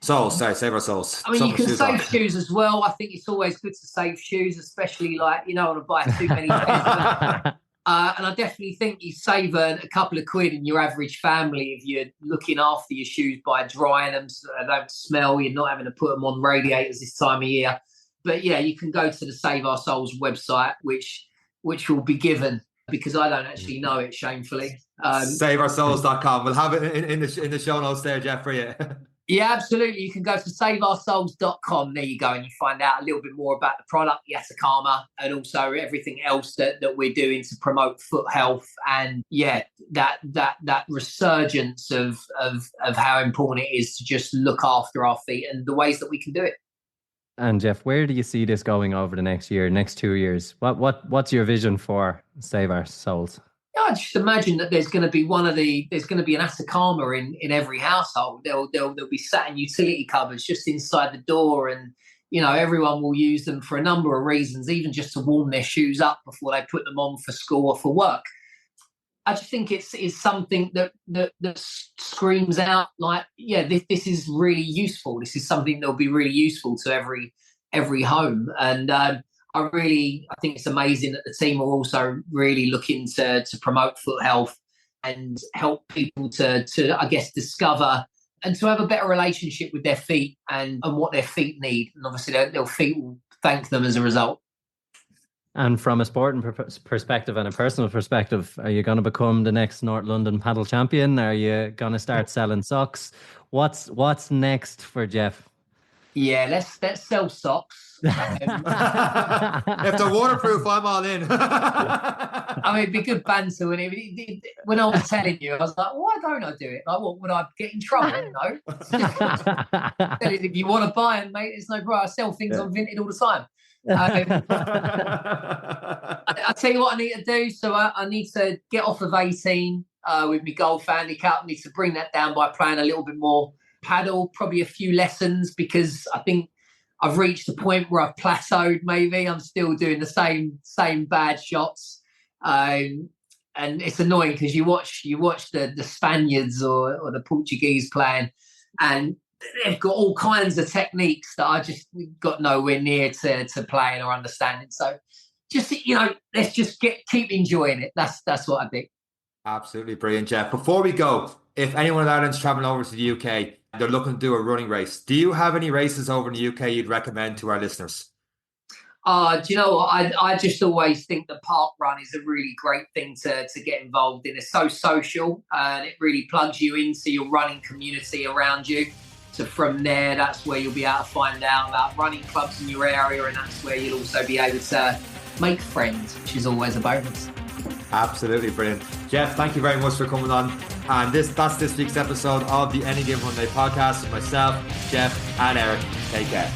Save Our Souls. I mean, you can save shoes as well. I think it's always good to save shoes, especially like, you don't want to buy too many pairs. And I definitely think you save a couple of quid in your average family if you're looking after your shoes by drying them so they don't smell. You're not having to put them on radiators this time of year. But yeah, you can go to the Save Our Souls website, which will be given, because I don't actually know it, shamefully. SaveOurSouls.com. We'll have it in the show notes there, Jeff, for you. Yeah, absolutely. You can go to SaveOurSouls.com. There you go, and you find out a little bit more about the product, the Atacama, and also everything else that we're doing to promote foot health. And yeah, that resurgence of how important it is to just look after our feet and the ways that we can do it. And Jeff, where do you see this going over the next 2 years? What's your vision for Save Our Souls? I just imagine that there's going to be an Atacama in every household. They'll be sat in utility cupboards just inside the door, and everyone will use them for a number of reasons, even just to warm their shoes up before they put them on for school or for work. I just think it's something that screams out like, yeah, this is really useful. This is something that'll be really useful to every home. And I I think it's amazing that the team are also really looking to promote foot health and help people to I guess, discover and to have a better relationship with their feet and what their feet need. And obviously their feet will thank them as a result. And from a sporting perspective and a personal perspective, are you going to become the next North London paddle champion? Are you going to start selling socks? What's next for Jeff? Yeah, let's sell socks. If they're waterproof, I'm all in. I mean, it'd be good banter. When I was telling you, I was like, why don't I do it? Like, what, would I get in trouble? No. If you want to buy them, mate, it's no problem. I sell things on Vinted all the time. I tell you what I need to do. So I need to get off of 18 with my golf handicap. I need to bring that down by playing a little bit more paddle, probably a few lessons, because I think I've reached the point where I've plateaued. Maybe I'm still doing the same bad shots, and it's annoying because you watch the Spaniards or the Portuguese playing, and they've got all kinds of techniques that I just got nowhere near to playing or understanding. So just, let's just keep enjoying it. That's what I think. Absolutely brilliant, Jeff. Before we go, if anyone in Ireland's traveling over to the UK, they're looking to do a running race, do you have any races over in the UK you'd recommend to our listeners? Do you know what? I just always think the park run is a really great thing to get involved in. It's so social and it really plugs you into your running community around you. So from there, that's where you'll be able to find out about running clubs in your area, and that's where you'll also be able to make friends, which is always a bonus. Absolutely brilliant. Jeff, thank you very much for coming on. And that's this week's episode of the Any Given Monday podcast with myself, Jeff, and Eric. Take care.